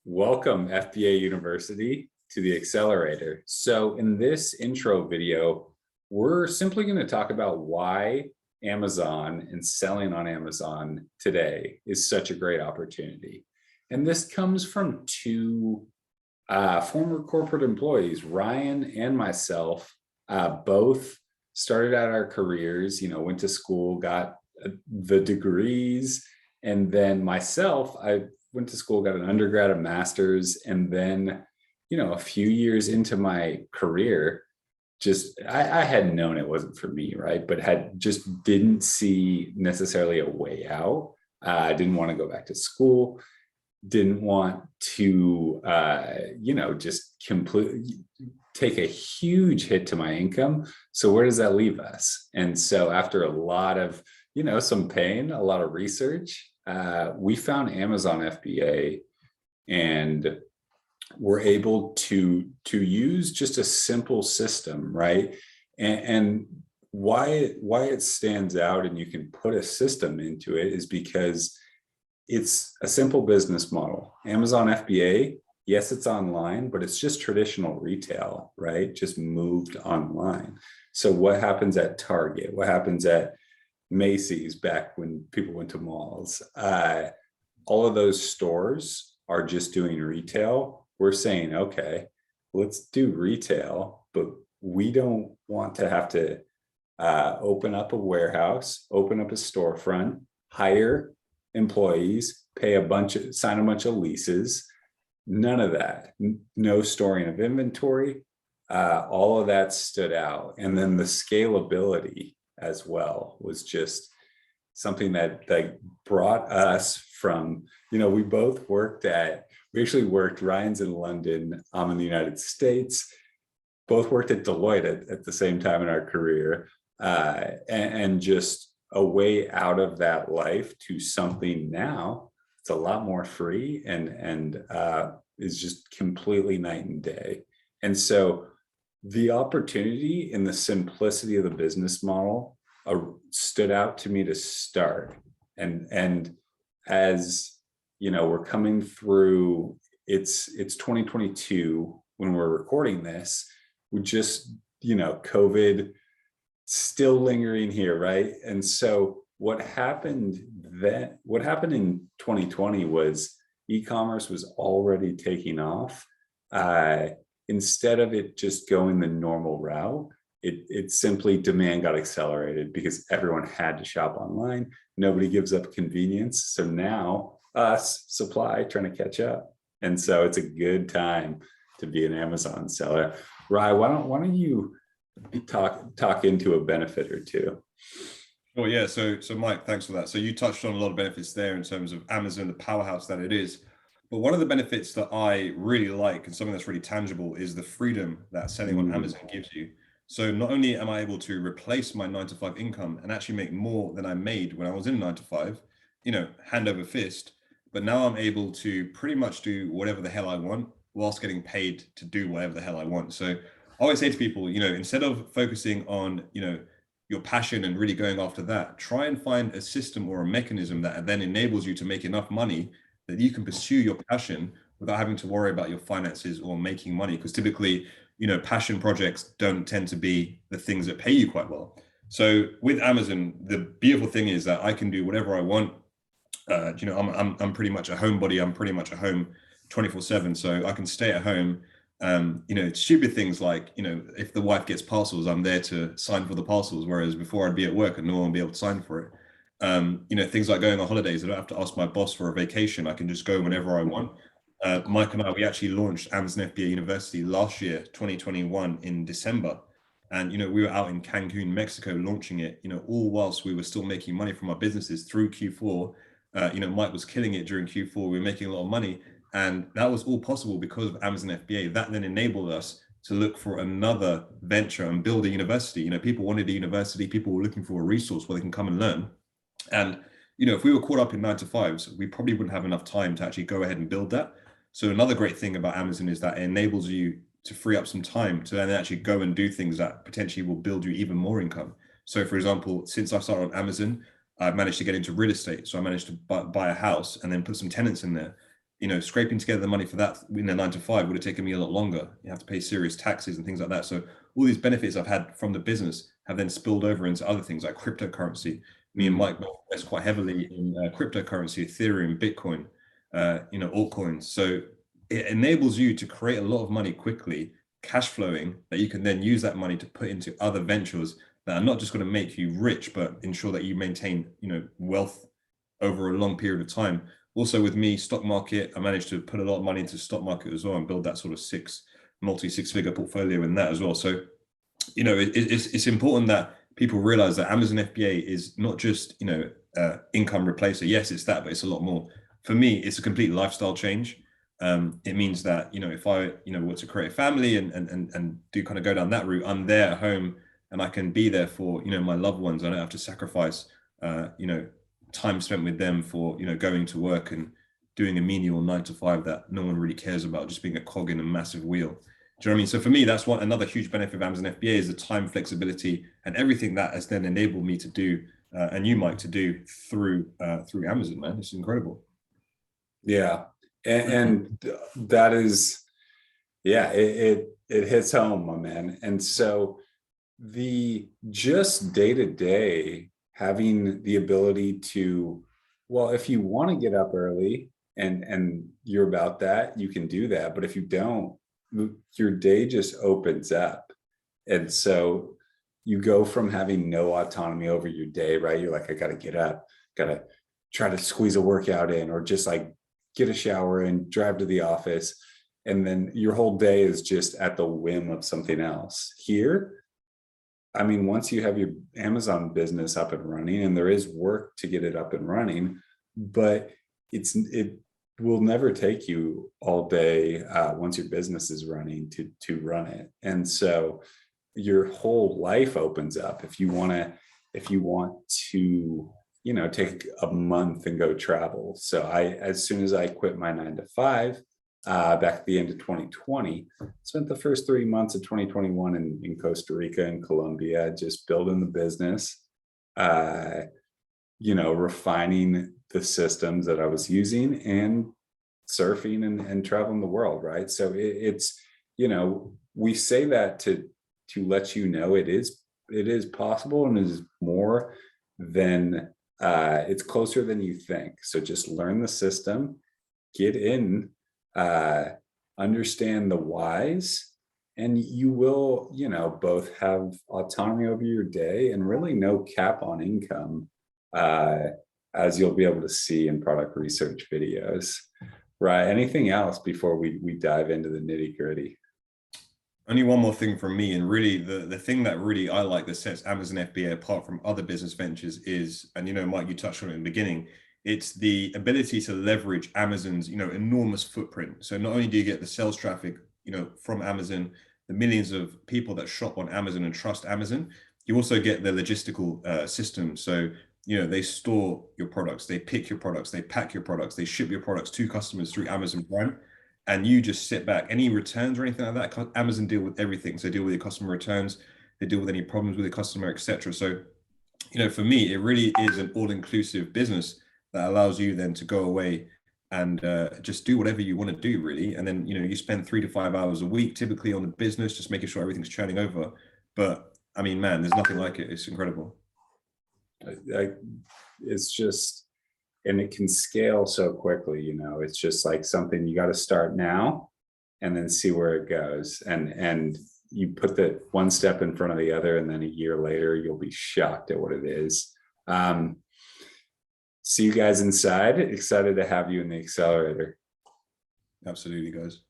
Welcome, FBA University, to the Accelerator. So in this intro video, we're simply going to talk about why Amazon and selling on Amazon today is such a great opportunity. And this comes from two former corporate employees. Ryan and myself both started out our careers, went to school, got the degrees, and then myself, I went to school, got an undergrad, a master's, and then, a few years into my career, I had known it wasn't for me, right? But didn't see necessarily a way out. I didn't want to go back to school, didn't want to, just completely take a huge hit to my income. So where does that leave us? And so after a lot of, some pain, a lot of research, we found Amazon FBA and we're able to use just a simple system, right? And why it stands out and you can put a system into it is because it's a simple business model. Amazon FBA, yes, it's online, but it's just traditional retail, right? Just moved online. So what happens at Target? What happens at Macy's back when people went to malls? All of those stores are just doing retail. We're saying, okay, let's do retail, but we don't want to have to open up a warehouse, open up a storefront, hire employees, sign a bunch of leases, none of that, no storing of inventory. All of that stood out. And then the scalability as well was just something that brought us from, we actually worked, Ryan's in London, I'm in the United States, both worked at Deloitte at the same time in our career, and just a way out of that life to something now it's a lot more free and is just completely night and day. And so the opportunity in the simplicity of the business model stood out to me to start. And as we're coming through, it's 2022 when we're recording this. We just, COVID still lingering here, right? And so what happened in 2020 was e-commerce was already taking off. Instead of it just going the normal route, it simply demand got accelerated because everyone had to shop online. Nobody gives up convenience. So now us, supply, trying to catch up. And so it's a good time to be an Amazon seller. Ryan, why don't you talk into a benefit or two? Well, yeah. So Mike, thanks for that. So you touched on a lot of benefits there in terms of Amazon, the powerhouse that it is. But one of the benefits that I really like and something that's really tangible is the freedom that selling on Amazon gives you. So not only am I able to replace my 9-to-5 income and actually make more than I made when I was in 9-to-5, hand over fist, but now I'm able to pretty much do whatever the hell I want whilst getting paid to do whatever the hell I want. So I always say to people, instead of focusing on, your passion and really going after that, try and find a system or a mechanism that then enables you to make enough money that you can pursue your passion without having to worry about your finances or making money. Because typically, passion projects don't tend to be the things that pay you quite well. So with Amazon, the beautiful thing is that I can do whatever I want. I'm pretty much a homebody. I'm pretty much at home 24/7. So I can stay at home. Stupid things like, if the wife gets parcels, I'm there to sign for the parcels. Whereas before I'd be at work and no one would be able to sign for it. Things like going on holidays. I don't have to ask my boss for a vacation. I can just go whenever I want. Mike and I, we actually launched Amazon FBA University last year, 2021 in December. And, we were out in Cancun, Mexico, launching it, all whilst we were still making money from our businesses through Q4. Mike was killing it during Q4. We were making a lot of money. And that was all possible because of Amazon FBA. That then enabled us to look for another venture and build a university. People wanted a university. People were looking for a resource where they can come and learn. And, if we were caught up in 9-to-5s, we probably wouldn't have enough time to actually go ahead and build that. So another great thing about Amazon is that it enables you to free up some time to then actually go and do things that potentially will build you even more income. So for example, since I started on Amazon, I've managed to get into real estate. So I managed to buy a house and then put some tenants in there. scraping together the money for that in a 9 to 5 would have taken me a lot longer. You have to pay serious taxes and things like that. So all these benefits I've had from the business have then spilled over into other things like cryptocurrency. Me and Mike invest quite heavily in cryptocurrency, Ethereum, Bitcoin, altcoins. So it enables you to create a lot of money quickly, cash flowing, that you can then use that money to put into other ventures that are not just going to make you rich, but ensure that you maintain, wealth over a long period of time. Also with me, stock market, I managed to put a lot of money into stock market as well and build that sort of multi-six-figure portfolio in that as well. So, it's important that people realize that Amazon FBA is not just, income replacer. Yes, it's that, but it's a lot more. For me, it's a complete lifestyle change. It means that, if I, were to create a family and do kind of go down that route, I'm there at home and I can be there for, my loved ones. I don't have to sacrifice, time spent with them for, going to work and doing a menial 9 to 5 that no one really cares about, just being a cog in a massive wheel. Do you know what I mean? So for me, that's another huge benefit of Amazon FBA is the time flexibility and everything that has then enabled me to do, and you, Mike, to do through Amazon, man. It's incredible. Yeah. And that is, it hits home, my man. And so the just day-to-day, having the ability to, well, if you want to get up early and you're about that, you can do that. But if you don't, your day just opens up. And so you go from having no autonomy over your day, right? You're like, I got to get up, got to try to squeeze a workout in, or just like get a shower and drive to the office. And then your whole day is just at the whim of something else. Here, I mean, once you have your Amazon business up and running, and there is work to get it up and running, but it will never take you all day once your business is running to run it. And so your whole life opens up if you want to, take a month and go travel. So as soon as I quit my 9 to 5, back at the end of 2020, spent the first 3 months of 2021 in Costa Rica and Colombia, just building the business, refining the systems that I was using and surfing and traveling the world. Right. So it's, we say that to let you know it is possible, and it is more than it's closer than you think. So just learn the system, get in, understand the whys, and you will, both have autonomy over your day and really no cap on income, as you'll be able to see in product research videos. Right. Anything else before we dive into the nitty gritty? Only one more thing from me, and really the thing that really I like that sets Amazon FBA apart from other business ventures is, and Mike, you touched on it in the beginning, it's the ability to leverage Amazon's enormous footprint. So not only do you get the sales traffic from Amazon, the millions of people that shop on Amazon and trust Amazon, you also get the logistical system. So they store your products, they pick your products, they pack your products, they ship your products to customers through Amazon Prime. And you just sit back. Any returns or anything like that, Amazon deal with everything. So they deal with your customer returns, they deal with any problems with the customer, etc. So, for me, it really is an all-inclusive business that allows you then to go away and just do whatever you want to do, really. And then, you spend 3 to 5 hours a week typically on the business, just making sure everything's churning over. But I mean, man, there's nothing like it. It's incredible. It's just, and it can scale so quickly, it's just like something you got to start now and then see where it goes. And you put the one step in front of the other, and then a year later, you'll be shocked at what it is. See you guys inside. Excited to have you in the accelerator. Absolutely, guys.